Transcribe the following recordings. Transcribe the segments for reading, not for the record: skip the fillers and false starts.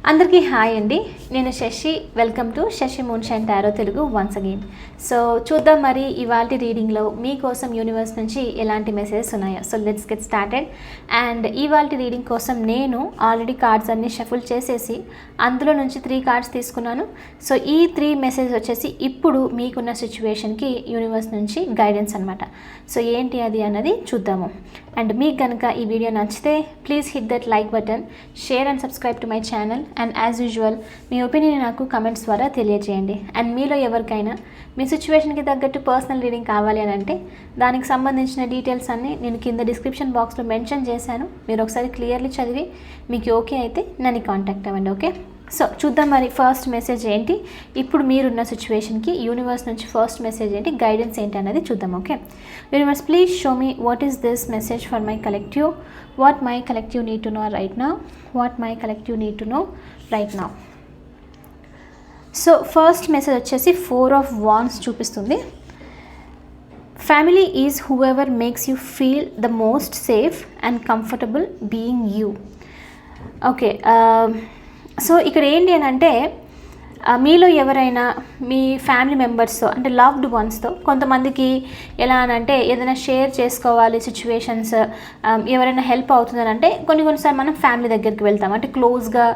అందరికీ హాయ్ అండి. నేను Shashi. Welcome to Shashi moonshine tarot Telugu once again. So చూద్దాం మరి ఇవాల్టి రీడింగ్లో మీకోసం యూనివర్స్ నుంచి ఎలాంటి మెసేజెస్ ఉన్నాయో. So let's get started. And ఇవాల్టి రీడింగ్ కోసం నేను ఆల్రెడీ కార్డ్స్ అన్ని షఫుల్ చేసేసి అందులో నుంచి 3 కార్డ్స్ తీసుకున్నాను. సో ఈ 3 మెసేజ్ వచ్చేసి ఇప్పుడు మీకున్న సిచ్యువేషన్కి యూనివర్స్ నుంచి గైడెన్స్ అనమాట. సో ఏంటి అది అన్నది చూద్దాము. అండ్ మీకు కనుక ఈ వీడియో నచ్చితే please hit that like button, share and subscribe to my channel. And as usual me opinion నాకు కమెంట్స్ ద్వారా తెలియజేయండి. అండ్ మీలో ఎవరికైనా మీ సిచ్యువేషన్కి తగ్గట్టు పర్సనల్ రీడింగ్ కావాలి అని అంటే దానికి సంబంధించిన డీటెయిల్స్ అన్నీ నేను కింద డిస్క్రిప్షన్ బాక్స్లో మెన్షన్ చేశాను. మీరు ఒకసారి క్లియర్లీ చదివి మీకు ఓకే అయితే నన్ను కాంటాక్ట్ అవ్వండి. ఓకే, సో చూద్దాం మరి ఫస్ట్ మెసేజ్ ఏంటి, ఇప్పుడు మీరున్న సిచ్యువేషన్కి యూనివర్స్ నుంచి ఫస్ట్ మెసేజ్ ఏంటి, గైడెన్స్ ఏంటి అనేది చూద్దాం. Okay, universe please show me what is this message for my collective, what my collective need to know right now, what my collective need to know right now. So first message వచ్చేసి 4 of Wands చూపిస్తుంది. Family is whoever makes you feel the most safe and comfortable being you. Okay, so ఇక్కడ ఏంటి అని అంటే మీలో ఎవరైనా మీ family మెంబర్స్తో అంటే లవ్డ్ వన్స్తో కొంతమందికి ఎలా అని అంటే ఏదైనా షేర్ చేసుకోవాలి సిచ్యువేషన్స్, ఎవరైనా హెల్ప్ అవుతుందని అంటే కొన్నిసార్లు మనం ఫ్యామిలీ దగ్గరికి వెళ్తాం, అంటే క్లోజ్గా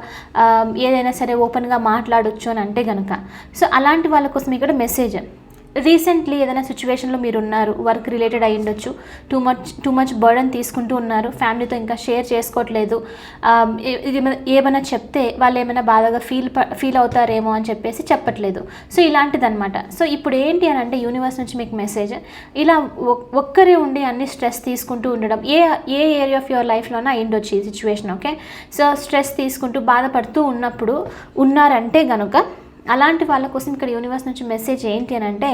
ఏదైనా సరే ఓపెన్గా మాట్లాడొచ్చు అని అంటే కనుక. సో అలాంటి వాళ్ళ కోసం ఇక్కడ మెసేజ్, రీసెంట్లీ ఏదైనా సిచ్యువేషన్లో మీరు ఉన్నారు, వర్క్ రిలేటెడ్ అయి ఉండొచ్చు, టూ మచ్ బర్డన్ తీసుకుంటూ ఉన్నారు, ఫ్యామిలీతో ఇంకా షేర్ చేసుకోవట్లేదు, ఏమైనా చెప్తే వాళ్ళు ఏమైనా బాధగా ఫీల్ అవుతారేమో అని చెప్పేసి చెప్పట్లేదు. సో ఇలాంటిదన్నమాట. సో ఇప్పుడు ఏంటి అని అంటే యూనివర్స్ నుంచి మీకు మెసేజ్, ఇలా ఒక్కరే ఉండి అన్ని స్ట్రెస్ తీసుకుంటూ ఉండడం, ఏ ఏరియా ఆఫ్ యువర్ లైఫ్లోనే అయి ఉండొచ్చు ఈ సిచ్యువేషన్. ఓకే, సో స్ట్రెస్ తీసుకుంటూ బాధపడుతూ ఉన్నప్పుడు ఉన్నారంటే కనుక అలాంటి వాళ్ళ కోసం ఇక్కడ యూనివర్స్ నుంచి మెసేజ్ ఏంటి అని అంటే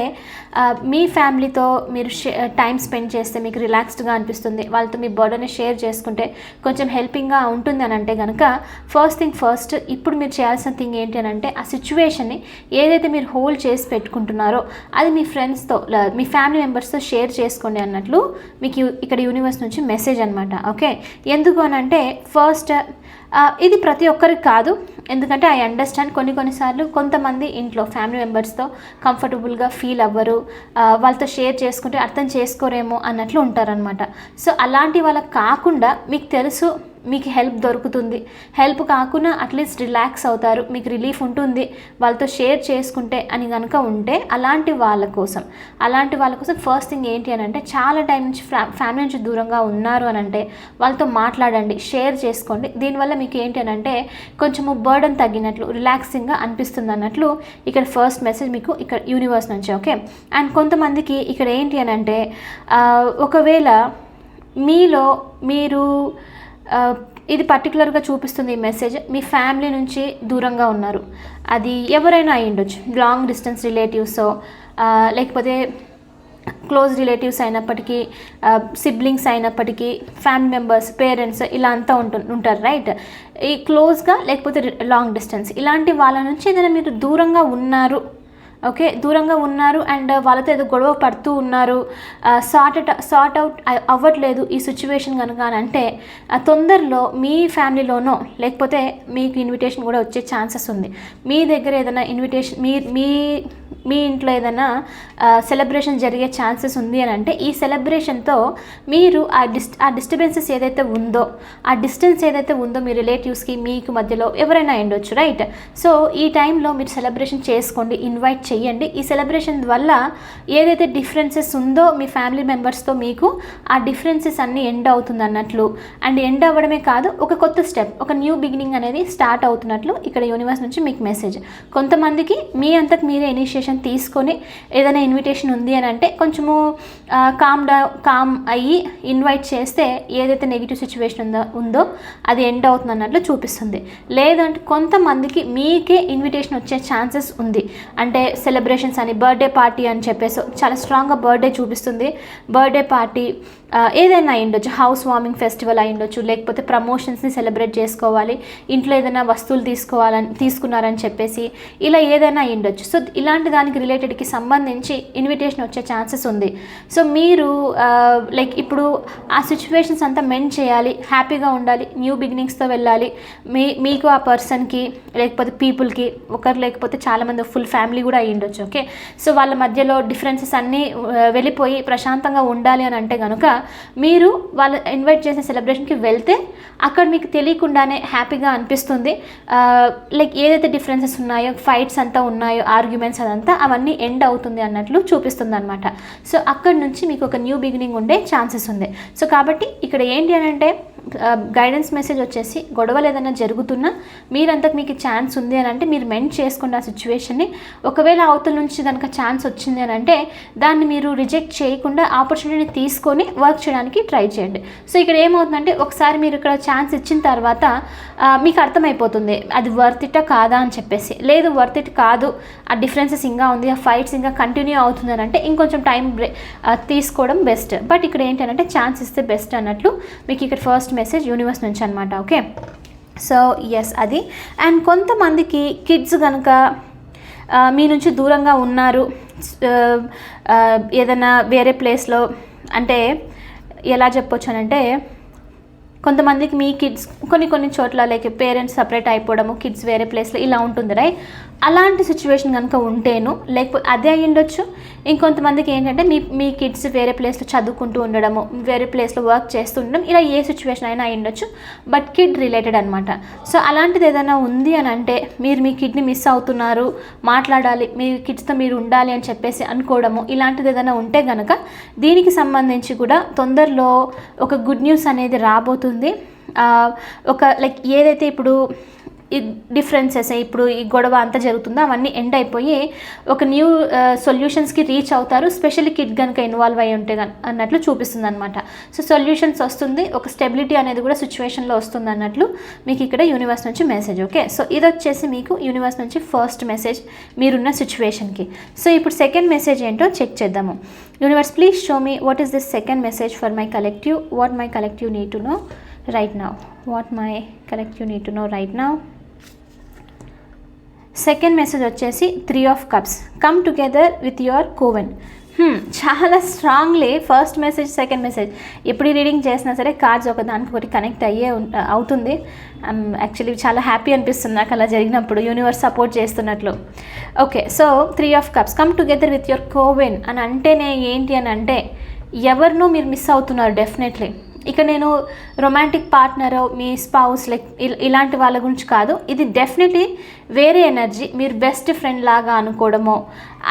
మీ ఫ్యామిలీతో మీరు టైం స్పెండ్ చేస్తే మీకు రిలాక్స్డ్గా అనిపిస్తుంది, వాళ్ళతో మీ బర్డన్ని షేర్ చేసుకుంటే కొంచెం హెల్పింగ్గా ఉంటుంది అని అంటే కనుక ఫస్ట్ ఇప్పుడు మీరు చేయాల్సిన థింగ్ ఏంటి అని అంటే ఆ సిచ్యువేషన్ని ఏదైతే మీరు హోల్డ్ చేసి పెట్టుకుంటున్నారో అది మీ ఫ్రెండ్స్తో మీ ఫ్యామిలీ మెంబర్స్తో షేర్ చేసుకోండి అన్నట్లు మీకు ఇక్కడ యూనివర్స్ నుంచి మెసేజ్ అనమాట. ఓకే, ఎందుకు అని అంటే ఫస్ట్ ఇది ప్రతి ఒక్కరికి కాదు, ఎందుకంటే ఐ అండర్స్టాండ్ కొన్నిసార్లు కొంతమంది ఇంట్లో ఫ్యామిలీ మెంబర్స్తో కంఫర్టబుల్గా ఫీల్ అవ్వరు, వాళ్ళతో షేర్ చేసుకుంటే అర్థం చేసుకోరేమో అన్నట్లు ఉంటారనమాట. సో అలాంటి వాళ్ళకి కాకుండా మీకు తెలుసు మీకు హెల్ప్ దొరుకుతుంది, హెల్ప్ కాకుండా అట్లీస్ట్ రిలాక్స్ అవుతారు, మీకు రిలీఫ్ ఉంటుంది వాళ్ళతో షేర్ చేసుకుంటే అని కనుక ఉంటే అలాంటి వాళ్ళ కోసం ఫస్ట్ థింగ్ ఏంటి అని అంటే చాలా టైం నుంచి ఫ్యామిలీ నుంచి దూరంగా ఉన్నారు అని అంటే వాళ్ళతో మాట్లాడండి, షేర్ చేసుకోండి. దీనివల్ల మీకు ఏంటి అని అంటే కొంచెము బర్డన్ తగ్గినట్లు రిలాక్సింగ్గా అనిపిస్తుంది అన్నట్లు ఇక్కడ ఫస్ట్ మెసేజ్ మీకు ఇక్కడ యూనివర్స్ నుంచి. ఓకే, అండ్ కొంతమందికి ఇక్కడ ఏంటి అని అంటే ఒకవేళ మీలో మీరు ఇది పర్టికులర్గా చూపిస్తుంది ఈ మెసేజ్, మీ ఫ్యామిలీ నుంచి దూరంగా ఉన్నారు, అది ఎవరైనా అయి ఉండొచ్చు, లాంగ్ డిస్టెన్స్ రిలేటివ్సో లేకపోతే క్లోజ్ రిలేటివ్స్ అయినప్పటికీ, సిబ్లింగ్స్ అయినప్పటికీ, ఫ్యామిలీ మెంబర్స్, పేరెంట్స్ ఇలా అంతా ఉంటారు రైట్. ఈ క్లోజ్గా లేకపోతే లాంగ్ డిస్టెన్స్ ఇలాంటి వాళ్ళ నుంచి ఏదైనా మీరు దూరంగా ఉన్నారు. ఓకే, దూరంగా ఉన్నారు అండ్ వాళ్ళతో ఏదో గొడవ పడుతూ ఉన్నారు, సార్ట్ అవుట్ అవ్వట్లేదు ఈ సిచ్యువేషన్ కనుక అని అంటే తొందరలో మీ ఫ్యామిలీలోనో లేకపోతే మీకు ఇన్విటేషన్ కూడా వచ్చే ఛాన్సెస్ ఉంది. మీ దగ్గర ఏదైనా ఇన్విటేషన్ మీ ఇంట్లో ఏదైనా సెలబ్రేషన్ జరిగే ఛాన్సెస్ ఉంది అని అంటే ఈ సెలబ్రేషన్తో మీరు ఆ డిస్టర్బెన్సెస్ ఏదైతే ఉందో, ఆ డిస్టెన్స్ ఏదైతే ఉందో మీ రిలేటివ్స్కి మీకు మధ్యలో ఎవరైనా ఉండొచ్చు రైట్. సో ఈ టైంలో మీరు సెలబ్రేషన్ చేసుకోండి, ఇన్వైట్ చేయండి. ఈ సెలబ్రేషన్ వల్ల ఏదైతే డిఫరెన్సెస్ ఉందో మీ ఫ్యామిలీ మెంబర్స్తో మీకు ఆ డిఫరెన్సెస్ అన్నీ ఎండ్ అవుతుంది అన్నట్లు, అండ్ ఎండ్ అవ్వడమే కాదు ఒక కొత్త స్టెప్, ఒక న్యూ బిగినింగ్ అనేది స్టార్ట్ అవుతున్నట్లు ఇక్కడ యూనివర్స్ నుంచి మీకు మెసేజ్. కొంతమందికి మీ అంతకు మీరే ఇనిషియేషన్ తీసుకొని ఏదైనా ఇన్విటేషన్ ఉంది అని అంటే కొంచెము కామ్ అయ్యి ఇన్వైట్ చేస్తే ఏదైతే నెగిటివ్ సిచ్యువేషన్ ఉందో అది ఎండ్ అవుతుంది అన్నట్లు చూపిస్తుంది. లేదంటే కొంతమందికి మీకే ఇన్విటేషన్ వచ్చే ఛాన్సెస్ ఉంది, అంటే సెలబ్రేషన్స్ అని బర్త్డే పార్టీ అని చెప్పేసి చాలా స్ట్రాంగ్గా బర్త్డే చూపిస్తుంది, బర్త్డే పార్టీ ఏదైనా అయ్యుండొచ్చు, హౌస్ వార్మింగ్ ఫెస్టివల్ అయ్యుండొచ్చు, లేకపోతే ప్రమోషన్స్ని సెలబ్రేట్ చేసుకోవాలి, ఇంట్లో ఏదైనా వస్తువులు తీసుకున్నారని చెప్పేసి ఇలా ఏదైనా అయ్యుండొచ్చు. సో ఇలాంటి దానికి రిలేటెడ్కి సంబంధించి ఇన్విటేషన్ వచ్చే ఛాన్సెస్ ఉంది. సో మీరు లైక్ ఇప్పుడు ఆ సిచ్యువేషన్స్ అంతా మెండ్ చేయాలి, హ్యాపీగా ఉండాలి, న్యూ బిగినింగ్స్తో వెళ్ళాలి. మీకు ఆ పర్సన్కి లేకపోతే పీపుల్కి ఒకరు లేకపోతే చాలామంది ఫుల్ ఫ్యామిలీ కూడా అయ్యుండొచ్చు. ఓకే, సో వాళ్ళ మధ్యలో డిఫరెన్సెస్ అన్నీ వెళ్ళిపోయి ప్రశాంతంగా ఉండాలి అని అంటే కనుక మీరు వాళ్ళు ఇన్వైట్ చేసిన సెలబ్రేషన్కి వెళ్తే అక్కడ మీకు తెలియకుండానే హ్యాపీగా అనిపిస్తుంది. లైక్ ఏదైతే డిఫరెన్సెస్ ఉన్నాయో, ఫైట్స్ అంతా ఉన్నాయో, ఆర్గ్యుమెంట్స్ అదంతా అవన్నీ ఎండ్ అవుతుంది అన్నట్లు చూపిస్తుంది అనమాట. సో అక్కడ నుంచి మీకు ఒక న్యూ బిగినింగ్ ఉండే ఛాన్సెస్ ఉంది. సో కాబట్టి ఇక్కడ ఏంటి అని అంటే గైడెన్స్ మెసేజ్ వచ్చేసి గొడవలు ఏదైనా జరుగుతున్నా మీరంతకు మీకు ఛాన్స్ ఉంది అని అంటే మీరు మెండ్ చేసుకోండి ఆ సిచ్యువేషన్ని. ఒకవేళ అవతల నుంచి కనుక ఛాన్స్ వచ్చింది అని అంటే దాన్ని మీరు రిజెక్ట్ చేయకుండా ఆపర్చునిటీని తీసుకొని వర్క్ చేయడానికి ట్రై చేయండి. సో ఇక్కడ ఏమవుతుందంటే ఒకసారి మీరు ఇక్కడ ఛాన్స్ ఇచ్చిన తర్వాత మీకు అర్థమైపోతుంది అది వర్త్ ఇట్టా కాదా అని చెప్పేసి. లేదు వర్త్ ఇట్ కాదు, ఆ డిఫరెన్సెస్ ఇంకా ఉంది, ఆ ఫైట్స్ ఇంకా కంటిన్యూ అవుతుంది అని అంటే ఇంకొంచెం టైం తీసుకోవడం బెస్ట్. బట్ ఇక్కడ ఏంటంటే ఛాన్స్ ఇస్తే బెస్ట్ అన్నట్లు మీకు ఇక్కడ ఫస్ట్ మెసేజ్ యూనివర్స్ నుంచి అనమాట. ఓకే, సో ఎస్ అది. అండ్ కొంతమందికి కిడ్స్ కనుక మీ నుంచి దూరంగా ఉన్నారు, ఏదైనా వేరే ప్లేస్లో, అంటే ఎలా చెప్పొచ్చు అని అంటే కొంతమందికి మీ కిడ్స్ కొన్ని చోట్ల లైక్ పేరెంట్స్ సపరేట్ అయిపోవడము, కిడ్స్ వేరే ప్లేస్లో ఇలా ఉంటుంది రైట్. అలాంటి సిచ్యువేషన్ కనుక ఉంటేను, లేకపోతే అదే అయ్యుండొచ్చు. ఇంకొంతమందికి ఏంటంటే మీ కిడ్స్ వేరే ప్లేస్లో చదువుకుంటూ ఉండడము, వేరే ప్లేస్లో వర్క్ చేస్తూ ఉండడం, ఇలా ఏ సిచ్యువేషన్ అయినా అయ్యుండొచ్చు, బట్ కిడ్ రిలేటెడ్ అనమాట. సో అలాంటిది ఏదైనా ఉంది అని అంటే మీరు మీ కిడ్ని మిస్ అవుతున్నారు, మాట్లాడాలి, మీ కిడ్స్తో మీరు ఉండాలి అని చెప్పేసి అనుకోవడము, ఇలాంటిది ఏదైనా ఉంటే కనుక దీనికి సంబంధించి కూడా తొందరలో ఒక గుడ్ న్యూస్ అనేది రాబోతుంది. ఒక లైక్ ఏదైతే ఇప్పుడు ఈ డిఫరెన్సెస్ ఇప్పుడు ఈ గొడవ అంతా జరుగుతుందో అవన్నీ ఎండ్ అయిపోయి ఒక న్యూ సొల్యూషన్స్కి రీచ్ అవుతారు. స్పెషల్లీ కిడ్ కనుక ఇన్వాల్వ్ అయ్యి ఉంటే అన్నట్లు చూపిస్తుంది అనమాట. సో సొల్యూషన్స్ వస్తుంది, ఒక స్టెబిలిటీ అనేది కూడా సిచ్యువేషన్లో వస్తుంది అన్నట్లు మీకు ఇక్కడ యూనివర్స్ నుంచి మెసేజ్. ఓకే, సో ఇది వచ్చేసి మీకు యూనివర్స్ నుంచి ఫస్ట్ మెసేజ్ మీరున్న సిచ్యువేషన్కి. సో ఇప్పుడు సెకండ్ మెసేజ్ ఏంటో చెక్ చేద్దాము. Universe please show me what is this second message for my collective, what my collective need to know right now, what my collective need to know right now. Second message వచ్చేసి 3 of cups, come together with your coven. చాలా strongly first message second message ఎప్పుడు reading చేసినా సరే cards ఒకదానికొకటి connect అవుతుంది. Actually చాలా happy అనిపిస్తుంది నాకు అలా జరిగినప్పుడు, యూనివర్స్ సపోర్ట్ చేస్తున్నట్లు. Okay, so 3 of cups, come together with your coven అని అంటేనే ఏంటి అని అంటే ఎవరినో మీరు మిస్ అవుతున్నారు డెఫినెట్లీ. ఇక నేను రొమాంటిక్ పార్ట్నరో మీ స్పౌస్ లైక్ ఇలాంటి వాళ్ళ గురించి కాదు, ఇది డెఫినెట్లీ వేరే ఎనర్జీ. మీరు బెస్ట్ ఫ్రెండ్ లాగా అనుకోవడమో,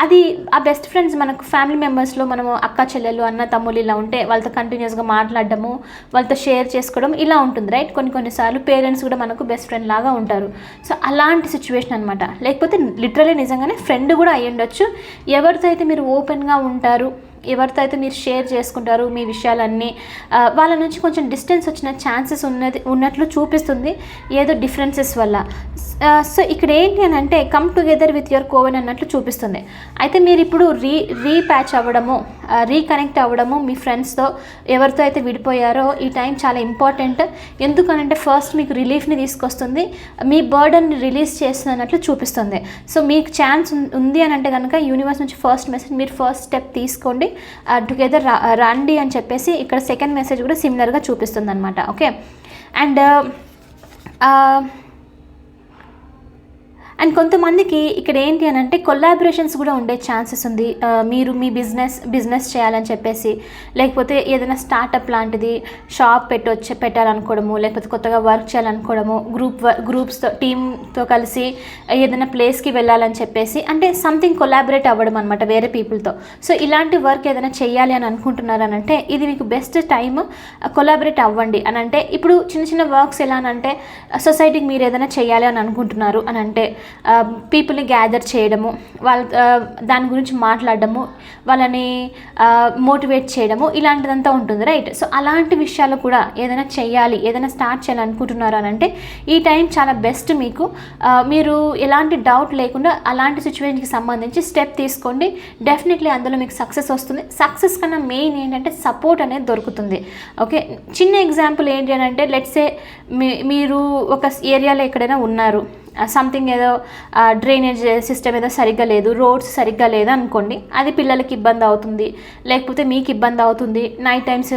అది ఆ బెస్ట్ ఫ్రెండ్స్ మనకు ఫ్యామిలీ మెంబర్స్లో మనము అక్క చెల్లెలు అన్న తమ్ముళ్ళు ఇలా ఉంటే వాళ్ళతో కంటిన్యూస్గా మాట్లాడడము, వాళ్ళతో షేర్ చేసుకోవడం ఇలా ఉంటుంది రైట్. కొన్నిసార్లు పేరెంట్స్ కూడా మనకు బెస్ట్ ఫ్రెండ్ లాగా ఉంటారు. సో అలాంటి సిచ్యువేషన్ అనమాట. లేకపోతే లిటరలీ నిజంగానే ఫ్రెండ్ కూడా అయ్యి ఉండొచ్చు. ఎవరితో అయితే మీరు ఓపెన్గా ఉంటారు, ఎవరితో అయితే మీరు షేర్ చేసుకుంటారు మీ విషయాలన్నీ, వాళ్ళ నుంచి కొంచెం డిస్టెన్స్ వచ్చిన ఛాన్సెస్ ఉన్నట్లు చూపిస్తుంది ఏదో డిఫరెన్సెస్ వల్ల. సో ఇక్కడ ఏంటి అని అంటే కమ్ టుగెదర్ విత్ యువర్ కోవెన్ అన్నట్లు చూపిస్తుంది. అయితే మీరు ఇప్పుడు రీప్యాచ్ అవ్వడము, రీకనెక్ట్ అవ్వడము మీ ఫ్రెండ్స్తో, ఎవరితో అయితే విడిపోయారో ఈ టైం చాలా ఇంపార్టెంట్. ఎందుకనంటే ఫస్ట్ మీకు రిలీఫ్ని తీసుకొస్తుంది, మీ బర్డన్ని రిలీజ్ చేస్తున్నట్లు చూపిస్తుంది. సో మీకు ఛాన్స్ ఉంది అని అంటే కనుక యూనివర్స్ నుంచి ఫస్ట్ మెసేజ్ మీరు ఫస్ట్ స్టెప్ తీసుకోండి, టుగెదర్ రండి అని చెప్పేసి ఇక్కడ సెకండ్ మెసేజ్ కూడా సిమిలర్గా చూపిస్తుంది అనమాట. ఓకే, అండ్ కొంతమందికి ఇక్కడ ఏంటి అని అంటే కొలాబరేషన్స్ కూడా ఉండే ఛాన్సెస్ ఉంది. మీరు మీ బిజినెస్ చేయాలని చెప్పేసి, లేకపోతే ఏదైనా స్టార్టప్ లాంటిది షాప్ పెట్టాలనుకోవడము, లేకపోతే కొత్తగా వర్క్ చేయాలనుకోవడము, గ్రూప్స్తో టీమ్తో కలిసి ఏదైనా ప్లేస్కి వెళ్ళాలని చెప్పేసి, అంటే సంథింగ్ కొలాబరేట్ అవ్వడం అనమాట వేరే పీపుల్తో. సో ఇలాంటి వర్క్ ఏదైనా చేయాలి అని అనుకుంటున్నారు అని అంటే ఇది మీకు బెస్ట్ టైమ్, కొలాబరేట్ అవ్వండి అని అంటే. ఇప్పుడు చిన్న వర్క్స్ ఎలా అని అంటే సొసైటీకి మీరు ఏదైనా చేయాలి అని అనుకుంటున్నారు అని అంటే పీపుల్ని గ్యాదర్ చేయడము, వాళ్ళ దాని గురించి మాట్లాడడము, వాళ్ళని మోటివేట్ చేయడము, ఇలాంటిదంతా ఉంటుంది రైట్. సో అలాంటి విషయాలు కూడా ఏదైనా చేయాలి, ఏదైనా స్టార్ట్ చేయాలనుకుంటున్నారు అని అంటే ఈ టైం చాలా బెస్ట్ మీకు. మీరు ఎలాంటి డౌట్ లేకుండా అలాంటి సిచ్యువేషన్కి సంబంధించి స్టెప్ తీసుకోండి. డెఫినెట్లీ అందులో మీకు సక్సెస్ వస్తుంది. సక్సెస్ కన్నా మెయిన్ ఏంటంటే సపోర్ట్ అనేది దొరుకుతుంది. ఓకే, చిన్న ఎగ్జాంపుల్ ఏంటి అని అంటే లెట్స్ సే మీరు ఒక ఏరియాలో ఎక్కడైనా ఉన్నారు, సంథింగ్ ఏదో డ్రైనేజ్ సిస్టమ్ ఏదో సరిగ్గా లేదు, రోడ్స్ సరిగ్గా లేదు అనుకోండి, అది పిల్లలకి ఇబ్బంది అవుతుంది, లేకపోతే మీకు ఇబ్బంది అవుతుంది, నైట్ టైమ్స్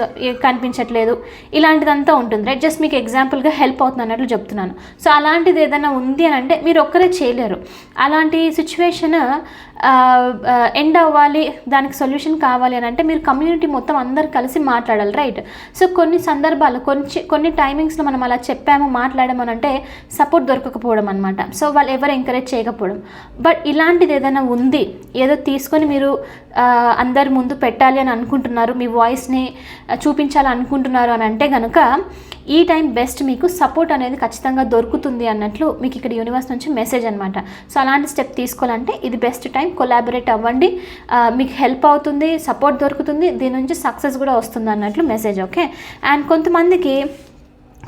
కనిపించట్లేదు, ఇలాంటిదంతా ఉంటుంది రైట్. జస్ట్ మీకు ఎగ్జాంపుల్గా హెల్ప్ అవుతుంది అన్నట్లు చెప్తున్నాను. సో అలాంటిది ఏదైనా ఉంది అని అంటే మీరు ఒక్కరే చేయలేరు. అలాంటి సిచ్యువేషన్ ఎండ్ అవ్వాలి, దానికి సొల్యూషన్ కావాలి అని అంటే మీరు కమ్యూనిటీ మొత్తం అందరు కలిసి మాట్లాడాలి రైట్. సో కొన్ని సందర్భాలు కొన్ని టైమింగ్స్లో మనం అలా చెప్పాము, మాట్లాడామని అంటే సపోర్ట్ దొరకకపోవడం అనమాట. సో వాళ్ళు ఎవరు ఎంకరేజ్ చేయకపోవడం. బట్ ఇలాంటిది ఏదైనా ఉంది, ఏదో తీసుకొని మీరు అందరి ముందు పెట్టాలి అని అనుకుంటున్నారు, మీ వాయిస్ని చూపించాలి అనుకుంటున్నారు అని అంటే కనుక ఈ టైం బెస్ట్. మీకు సపోర్ట్ అనేది ఖచ్చితంగా దొరుకుతుంది అన్నట్లు మీకు ఇక్కడ యూనివర్స్ నుంచి మెసేజ్ అనమాట. సో అలాంటి స్టెప్ తీసుకోవాలంటే ఇది బెస్ట్ టైం. కొలాబరేట్ అవ్వండి, మీకు హెల్ప్ అవుతుంది, సపోర్ట్ దొరుకుతుంది, దీని నుంచి సక్సెస్ కూడా వస్తుంది అన్నట్లు మెసేజ్. ఓకే, అండ్ కొంతమందికి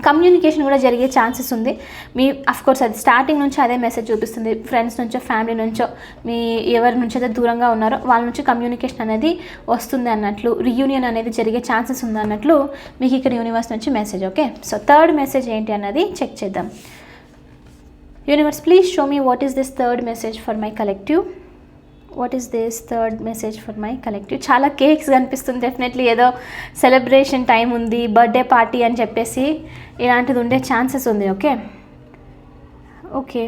కమ్యూనికేషన్ కూడా జరిగే ఛాన్సెస్ ఉంది. మీ అఫ్కోర్స్ అది స్టార్టింగ్ నుంచి అదే మెసేజ్ చూపిస్తుంది. ఫ్రెండ్స్ నుంచో, ఫ్యామిలీ నుంచో, మీ ఎవరి నుంచి అయితే దూరంగా ఉన్నారో వాళ్ళ నుంచి కమ్యూనికేషన్ అనేది వస్తుంది అన్నట్లు, రియూనియన్ అనేది జరిగే ఛాన్సెస్ ఉంది అన్నట్లు మీకు ఇక్కడ యూనివర్స్ నుంచి message. Okay, so third message ఏంటి అన్నది చెక్ చేద్దాం. Universe please show me what is this third message for my collective. What is this third message for my collective. చాలా కేక్స్ కనిపిస్తుంది, డెఫినెట్లీ ఏదో సెలబ్రేషన్ టైం ఉంది, birthday party అని చెప్పేసి ఇలాంటిది ఉండే ఛాన్సెస్ ఉంది. ఓకే ఓకే,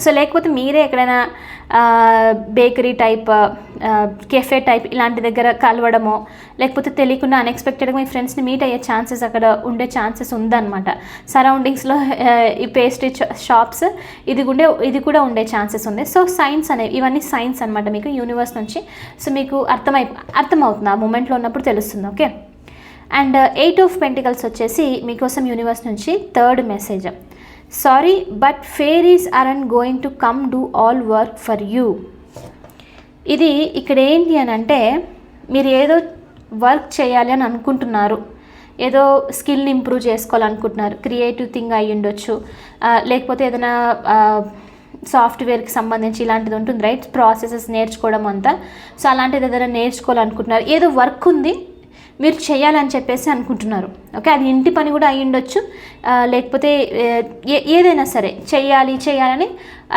సో లేకపోతే మీరే ఎక్కడైనా బేకరీ టైప్, కెఫే టైప్ ఇలాంటి దగ్గర కలవడమో, లేకపోతే తెలియకుండా అన్ఎక్స్పెక్టెడ్గా మీ ఫ్రెండ్స్ని మీట్ అయ్యే ఛాన్సెస్ అక్కడ ఉండే ఛాన్సెస్ ఉందన్నమాట. సరౌండింగ్స్లో ఈ పేస్ట్రీ షాప్స్ ఇది కూడా ఉండే ఛాన్సెస్ ఉంది. సో సైన్స్ అనేవి, ఇవన్నీ సైన్స్ అనమాట మీకు యూనివర్స్ నుంచి. సో మీకు అర్థమవుతుంది, ఆ మూమెంట్లో ఉన్నప్పుడు తెలుస్తుంది. ఓకే, అండ్ 8 ఆఫ్ పెంటికల్స్ వచ్చేసి మీకోసం యూనివర్స్ నుంచి third message. Sorry but fairies aren't going to come do all work for you. ఇది ఇక్కడ ఏంటి అని అంటే మీరు ఏదో వర్క్ చేయాలి అని అనుకుంటున్నారు, ఏదో స్కిల్ని ఇంప్రూవ్ చేసుకోవాలనుకుంటున్నారు, క్రియేటివ్ థింగ్ అయ్యి ఉండొచ్చు, లేకపోతే ఏదైనా సాఫ్ట్వేర్కి సంబంధించి ఇలాంటిది ఉంటుంది రైట్, ప్రాసెసెస్ నేర్చుకోవడం అంతా. సో అలాంటిది ఏదైనా నేర్చుకోవాలనుకుంటున్నారు, ఏదో వర్క్ ఉంది మీరు చేయాలని చెప్పేసి అనుకుంటున్నారు. ఓకే, అది ఇంటి పని కూడా అయ్యి ఉండొచ్చు, లేకపోతే ఏదైనా సరే చేయాలని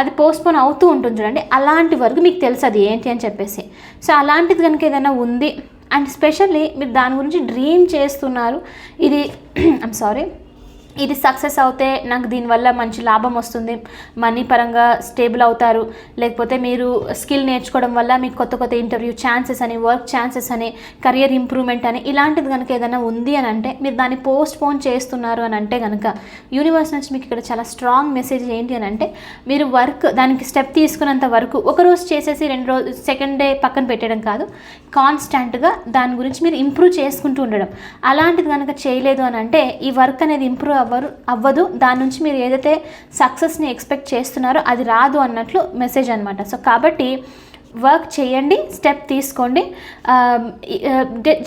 అది పోస్ట్పోన్ అవుతూ ఉంటుంది చూడండి. అలాంటి వరకు మీకు తెలుసు అది ఏంటి అని చెప్పేసి. సో అలాంటిది కనుక ఏదైనా ఉంది అండ్ స్పెషల్లీ మీరు దాని గురించి డ్రీమ్ చేస్తున్నారు, ఇది సక్సెస్ అవుతే నాకు దీనివల్ల మంచి లాభం వస్తుంది, మనీ పరంగా స్టేబుల్ అవుతారు, లేకపోతే మీరు స్కిల్ నేర్చుకోవడం వల్ల మీకు కొత్త ఇంటర్వ్యూ ఛాన్సెస్ అని, వర్క్ ఛాన్సెస్ అని, కెరియర్ ఇంప్రూవ్మెంట్ అని ఇలాంటిది కనుక ఏదైనా ఉంది అని అంటే మీరు దాన్ని పోస్ట్పోన్ చేస్తున్నారు అని అంటే కనుక యూనివర్స్ నుంచి మీకు ఇక్కడ చాలా స్ట్రాంగ్ మెసేజ్ ఏంటి అని అంటే మీరు వర్క్ దానికి స్టెప్ తీసుకున్నంత వరకు ఒకరోజు చేసేసి 2 రోజు సెకండ్ డే పక్కన పెట్టడం కాదు, కాన్స్టాంట్గా దాని గురించి మీరు ఇంప్రూవ్ చేసుకుంటూ ఉండడం. అలాంటిది కనుక చేయలేదు అని అంటే ఈ వర్క్ అనేది ఇంప్రూవ్ అవ్వదు, దాని నుంచి మీరు ఏదైతే సక్సెస్ని ఎక్స్పెక్ట్ చేస్తున్నారో అది రాదు అన్నట్లు మెసేజ్ అనమాట. సో కాబట్టి వర్క్ చేయండి, స్టెప్ తీసుకోండి,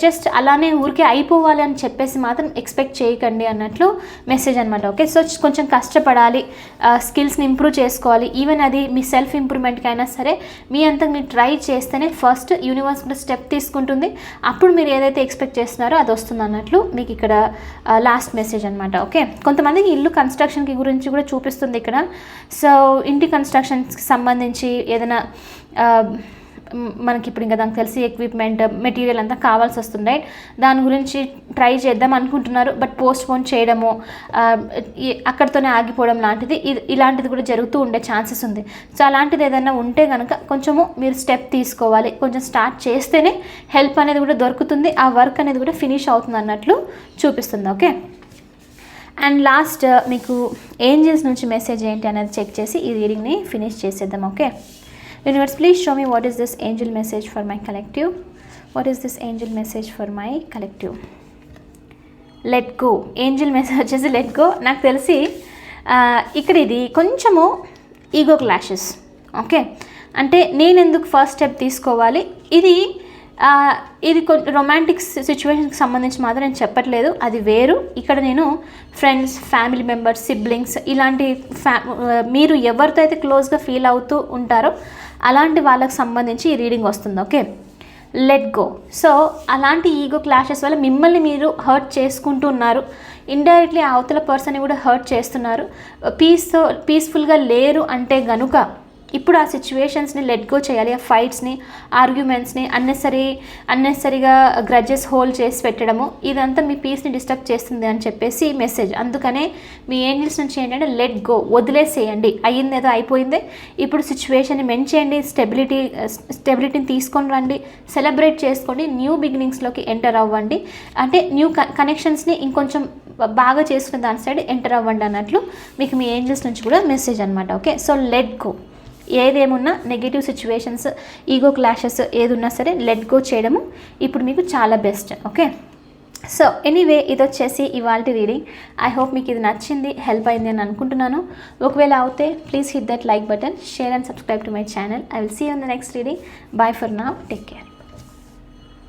జస్ట్ అలానే ఊరికే అయిపోవాలి అని చెప్పేసి మాత్రం ఎక్స్పెక్ట్ చేయకండి అన్నట్లు మెసేజ్ అనమాట. ఓకే, సో కొంచెం కష్టపడాలి, స్కిల్స్ని ఇంప్రూవ్ చేసుకోవాలి, ఈవెన్ అది మీ సెల్ఫ్ ఇంప్రూవ్మెంట్కి అయినా సరే మీ అంతా మీరు ట్రై చేస్తేనే ఫస్ట్ యూనివర్స్ కూడా స్టెప్ తీసుకుంటుంది, అప్పుడు మీరు ఏదైతే ఎక్స్పెక్ట్ చేస్తున్నారో అది వస్తుంది అన్నట్లు మీకు ఇక్కడ లాస్ట్ మెసేజ్ అనమాట. ఓకే, కొంతమందికి ఇల్లు కన్స్ట్రక్షన్కి గురించి కూడా చూపిస్తుంది ఇక్కడ. సో ఇంటి కన్స్ట్రక్షన్స్కి సంబంధించి ఏదైనా మనకి ఇప్పుడు ఇంకా దానికి తెలిసి ఎక్విప్మెంట్ మెటీరియల్ అంతా కావాల్సి వస్తుంది రైట్, దాని గురించి ట్రై చేద్దాం అనుకుంటున్నారు బట్ పోస్ట్పోన్ చేయడము, అక్కడితోనే ఆగిపోవడం లాంటిది ఇలాంటిది కూడా జరుగుతూ ఉండే ఛాన్సెస్ ఉంది. సో అలాంటిది ఏదైనా ఉంటే కనుక కొంచెము మీరు స్టెప్ తీసుకోవాలి, కొంచెం స్టార్ట్ చేస్తేనే హెల్ప్ అనేది కూడా దొరుకుతుంది, ఆ వర్క్ అనేది కూడా ఫినిష్ అవుతుంది అన్నట్లు చూపిస్తుంది. ఓకే, అండ్ లాస్ట్ మీకు ఏంజల్స్ నుంచి మెసేజ్ ఏంటి అనేది చెక్ చేసి ఈ రీడింగ్ని ఫినిష్ చేసేద్దాం. Okay, Universe, please show me what is this angel message for my collective. What is this angel message for my collective? Let go. Angel message వచ్చేసి let go. నాకు తెలిసి ఇక్కడ ఇది కొంచెము ఈగో క్లాషెస్. ఓకే, అంటే నేను ఎందుకు ఫస్ట్ స్టెప్ తీసుకోవాలి, ఇది కొంచెం రొమాంటిక్ సిచ్యువేషన్కి సంబంధించి మాత్రం నేను చెప్పట్లేదు, అది వేరు. ఇక్కడ నేను ఫ్రెండ్స్, ఫ్యామిలీ మెంబర్స్, సిబ్లింగ్స్, ఇలాంటి మీరు ఎవరితో అయితే క్లోజ్గా ఫీల్ అవుతూ ఉంటారో అలాంటి వాళ్ళకి సంబంధించి ఈ రీడింగ్ వస్తుంది. Okay, let go. సో అలాంటి ఈగో క్లాషెస్ వల్ల మిమ్మల్ని మీరు హర్ట్ చేసుకుంటూ ఉన్నారు, ఇండైరెక్ట్లీ అవతల పర్సన్ని కూడా హర్ట్ చేస్తున్నారు, పీస్ఫుల్గా లేరు అంటే గనుక ఇప్పుడు ఆ సిచ్యువేషన్స్ని లెట్ గో చేయాలి. ఆ ఫైట్స్ని, ఆర్గ్యుమెంట్స్ని, అన్నెసరీగా గ్రడ్జెస్ హోల్డ్ చేసి పెట్టడము, ఇదంతా మీ పీస్ని డిస్టర్బ్ చేస్తుంది అని చెప్పేసి మెసేజ్. అందుకనే మీ ఏంజల్స్ నుంచి ఏంటంటే లెట్ గో, వదిలేసేయండి, అయ్యింది ఏదో అయిపోయిందే, ఇప్పుడు సిచ్యువేషన్ని మెండ్ చేయండి, స్టెబిలిటీని తీసుకొని రండి, సెలబ్రేట్ చేసుకోండి, న్యూ బిగినింగ్స్లోకి ఎంటర్ అవ్వండి, అంటే న్యూ కనెక్షన్స్ని ఇంకొంచెం బాగా చేసుకుని దాని సైడ్ ఎంటర్ అవ్వండి అన్నట్లు మీకు మీ ఏంజల్స్ నుంచి కూడా మెసేజ్ అనమాట. Okay, so let go. ఏదేమున్నా నెగిటివ్ సిచ్యువేషన్స్, ఈగో క్లాషెస్ ఏదున్నా సరే లెట్ గో చేయడము ఇప్పుడు మీకు చాలా బెస్ట్. ఓకే, సో ఎనీవే ఇది వచ్చేసి ఇవాళ రీడింగ్. ఐ హోప్ మీకు ఇది నచ్చింది, హెల్ప్ అయింది అని అనుకుంటున్నాను. ఒకవేళ అవుతే please hit that like button, share and subscribe to my channel. I will see you in the next reading. Bye for now, take care.